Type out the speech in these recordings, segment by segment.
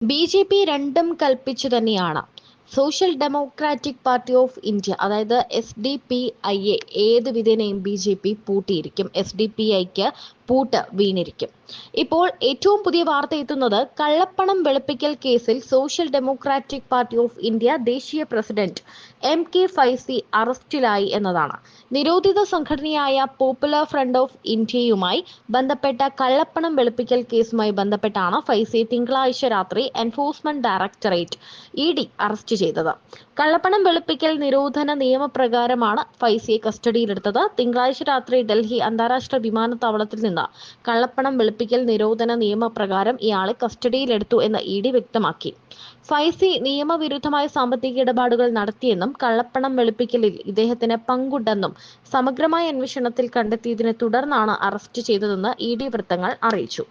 BJP രണ്ടും കൽപ്പിച്ചു തന്നെയാണ്. Social democratic party of India അതായത് SDPIയെ ഏത് വിധേനയും ബി.ജെ.പി പൂട്ടിയിരിക്കും. SDPIക്ക് പൂട്ട് വീണിരിക്കും. ഇപ്പോൾ ഏറ്റവും പുതിയ വാർത്ത എത്തുന്നത് കള്ളപ്പണം വെളുപ്പിക്കൽ കേസിൽ social democratic party of India ദേശീയ പ്രസിഡന്റ് MK ഫൈസി അറസ്റ്റിലായി എന്നതാണ്. നിരോധിത സംഘടനയായ പോപ്പുലർ ഫ്രണ്ട് ഓഫ് ഇന്ത്യയുമായി ബന്ധപ്പെട്ട കള്ളപ്പണം വെളുപ്പിക്കൽ കേസുമായി ബന്ധപ്പെട്ടാണ് ഫൈസിയെ തിങ്കളാഴ്ച രാത്രി എൻഫോഴ്സ്മെന്റ് ഡയറക്ടറേറ്റ് ED അറസ്റ്റ് ചെയ്തത്. കള്ളപ്പണം വെളുപ്പിക്കൽ നിരോധന നിയമപ്രകാരമാണ് ഫൈസിയെ കസ്റ്റഡിയിലെടുത്തത്. തിങ്കളാഴ്ച രാത്രി ഡൽഹി അന്താരാഷ്ട്ര വിമാനത്താവളത്തിൽ നിന്ന് കള്ളപ്പണം വെളുപ്പിക്കൽ നിരോധന നിയമപ്രകാരം ഇയാളെ കസ്റ്റഡിയിലെടുത്തു എന്ന് ED വ്യക്തമാക്കി. ഫൈസി നിയമവിരുദ്ധമായ സാമ്പത്തിക ഇടപാടുകൾ നടത്തിയെന്നും കള്ളപ്പണം വെളുപ്പിക്കലിൽ ഇദ്ദേഹത്തിന് പങ്കുണ്ടെന്നും സമഗ്രമായ അന്വേഷണത്തിൽ കണ്ടെത്തിയതിനെ തുടർന്നാണ് അറസ്റ്റ് ചെയ്തതെന്ന് ED വൃത്തങ്ങൾ അറിയിച്ചു.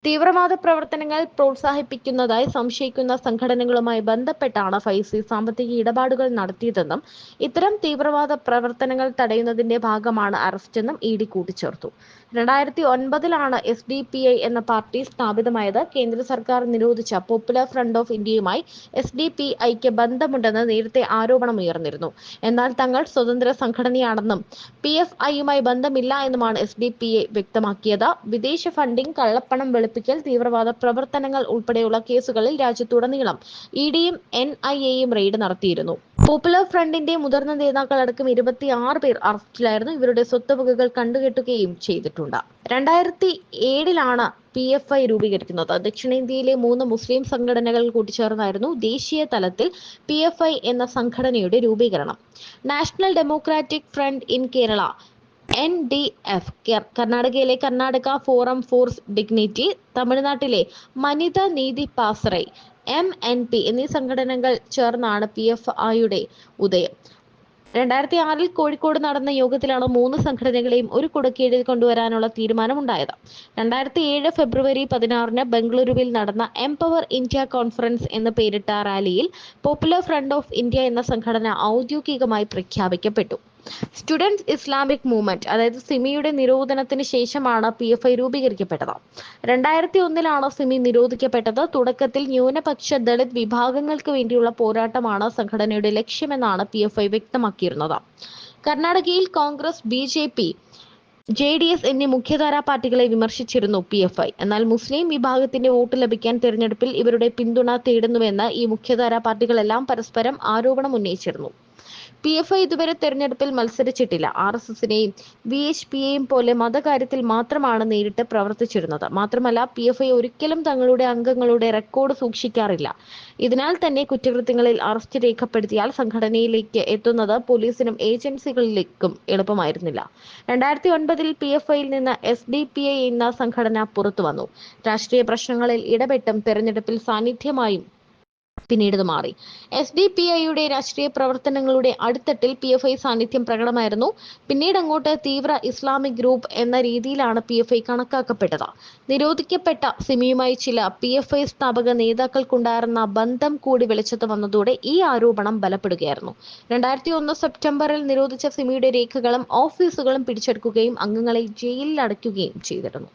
തീവ്രവാദ പ്രവർത്തനങ്ങൾ പ്രോത്സാഹിപ്പിക്കുന്നതായി സംശയിക്കുന്ന സംഘടനകളുമായി ബന്ധപ്പെട്ടാണ് ഫൈസി സാമ്പത്തിക ഇടപാടുകൾ നടത്തിയതെന്നും ഇത്തരം തീവ്രവാദ പ്രവർത്തനങ്ങൾ തടയുന്നതിന്റെ ഭാഗമാണ് അറസ്റ്റെന്നും ED കൂട്ടിച്ചേർത്തു. 2009 SDPI എന്ന പാർട്ടി സ്ഥാപിതമായത്. കേന്ദ്ര സർക്കാർ നിരോധിച്ച പോപ്പുലർ ഫ്രണ്ട് ഓഫ് ഇന്ത്യയുമായി SDPIക്ക് ബന്ധമുണ്ടെന്ന് നേരത്തെ ആരോപണമുയർന്നിരുന്നു. എന്നാൽ തങ്ങൾ സ്വതന്ത്ര സംഘടനയാണെന്നും PFIയുമായി ബന്ധമില്ല എന്നുമാണ് SDPI വ്യക്തമാക്കിയത്. വിദേശ ഫണ്ടിംഗ്, കള്ളപ്പണം വെളുപ്പിക്കൽ, തീവ്രവാദ പ്രവർത്തനങ്ങൾ ഉൾപ്പെടെയുള്ള കേസുകളിൽ രാജ്യത്തുടനീളം EDയും NIAയും റെയ്ഡ് നടത്തിയിരുന്നു. പോപ്പുലർ ഫ്രണ്ടിന്റെ മുതിർന്ന നേതാക്കൾ അടക്കം 26 പേർ അറസ്റ്റിലായിരുന്നു. ഇവരുടെ സ്വത്തുവകകൾ കണ്ടുകെട്ടുകയും ചെയ്തിട്ടുണ്ട്. 2007 PFI രൂപീകരിക്കുന്നത്. ദക്ഷിണേന്ത്യയിലെ 3 മുസ്ലിം സംഘടനകൾ കൂട്ടിച്ചേർന്നായിരുന്നു ദേശീയ തലത്തിൽ PFI എന്ന സംഘടനയുടെ രൂപീകരണം. National democratic friend in Kerala NDF, കർണാടകയിലെ കർണാടക ഫോറം ഫോർ ഡിഗ്നിറ്റി, തമിഴ്നാട്ടിലെ മനിത നീതി പാസറൈ MNP എന്നീ സംഘടനകൾ ചേർന്നാണ് PFIയുടെ ഉദയം. 2006 കോഴിക്കോട് നടന്ന യോഗത്തിലാണ് 3 സംഘടനകളെയും ഒരു കുടക്കീഴിൽ കൊണ്ടുവരാനുള്ള തീരുമാനമുണ്ടായത്. 2007 ഫെബ്രുവരി 16 ബംഗളൂരുവിൽ നടന്ന എംപവർ ഇന്ത്യ കോൺഫറൻസ് എന്ന് പേരിട്ട റാലിയിൽ പോപ്പുലർ ഫ്രണ്ട് ഓഫ് ഇന്ത്യ എന്ന സംഘടന ഔദ്യോഗികമായി പ്രഖ്യാപിക്കപ്പെട്ടു. സ്റ്റുഡൻസ് ഇസ്ലാമിക് മൂവ്മെന്റ് അതായത് സിമിയുടെ നിരോധനത്തിന് ശേഷമാണ് PFI രൂപീകരിക്കപ്പെട്ടത്. 2001 സിമി നിരോധിക്കപ്പെട്ടത്. തുടക്കത്തിൽ ന്യൂനപക്ഷ ദളിത് വിഭാഗങ്ങൾക്ക് വേണ്ടിയുള്ള പോരാട്ടമാണ് സംഘടനയുടെ ലക്ഷ്യമെന്നാണ് PFI വ്യക്തമാക്കിയിരുന്നത്. കർണാടകയിൽ കോൺഗ്രസ്, BJP, JDS എന്നീ മുഖ്യധാരാ പാർട്ടികളെ വിമർശിച്ചിരുന്നു PFI. എന്നാൽ മുസ്ലിം വിഭാഗത്തിന്റെ വോട്ട് ലഭിക്കാൻ തെരഞ്ഞെടുപ്പിൽ ഇവരുടെ പിന്തുണ തേടുന്നുവെന്ന് ഈ മുഖ്യധാരാ പാർട്ടികളെല്ലാം പരസ്പരം ആരോപണം ഉന്നയിച്ചിരുന്നു. PFI ഇതുവരെ തെരഞ്ഞെടുപ്പിൽ മത്സരിച്ചിട്ടില്ല. RSSനെയും VHPയെയും പോലെ മതകാര്യത്തിൽ മാത്രമാണ് നേരിട്ട് പ്രവർത്തിച്ചിരുന്നത്. മാത്രമല്ല PFI ഒരിക്കലും തങ്ങളുടെ അംഗങ്ങളുടെ റെക്കോർഡ് സൂക്ഷിക്കാറില്ല. ഇതിനാൽ തന്നെ കുറ്റകൃത്യങ്ങളിൽ അറസ്റ്റ് രേഖപ്പെടുത്തിയാൽ സംഘടനയിലേക്ക് എത്തുന്നത് പോലീസിനും ഏജൻസികളിലേക്കും എളുപ്പമായിരുന്നില്ല. 2009 PFIയിൽ നിന്ന് SDPI എന്ന സംഘടന പുറത്തുവന്നു. രാഷ്ട്രീയ പ്രശ്നങ്ങളിൽ ഇടപെട്ടും തെരഞ്ഞെടുപ്പിൽ സാന്നിധ്യമായും പിന്നീട് മാറി. SDPIയുടെ രാഷ്ട്രീയ പ്രവർത്തനങ്ങളുടെ അടിത്തട്ടിൽ PFI സാന്നിധ്യം പ്രകടമായിരുന്നു. പിന്നീട് അങ്ങോട്ട് തീവ്ര ഇസ്ലാമിക് ഗ്രൂപ്പ് എന്ന രീതിയിലാണ് PFI കണക്കാക്കപ്പെട്ടത്. നിരോധിക്കപ്പെട്ട സിമിയുമായി ചില PFI സ്ഥാപക നേതാക്കൾക്കുണ്ടായിരുന്ന ബന്ധം കൂടി വെളിച്ചത്ത് വന്നതോടെ ഈ ആരോപണം ബലപ്പെടുകയായിരുന്നു. 2001 സെപ്റ്റംബറിൽ നിരോധിച്ച സിമിയുടെ രേഖകളും ഓഫീസുകളും പിടിച്ചെടുക്കുകയും അംഗങ്ങളെ ജയിലിൽ അടയ്ക്കുകയും ചെയ്തിരുന്നു.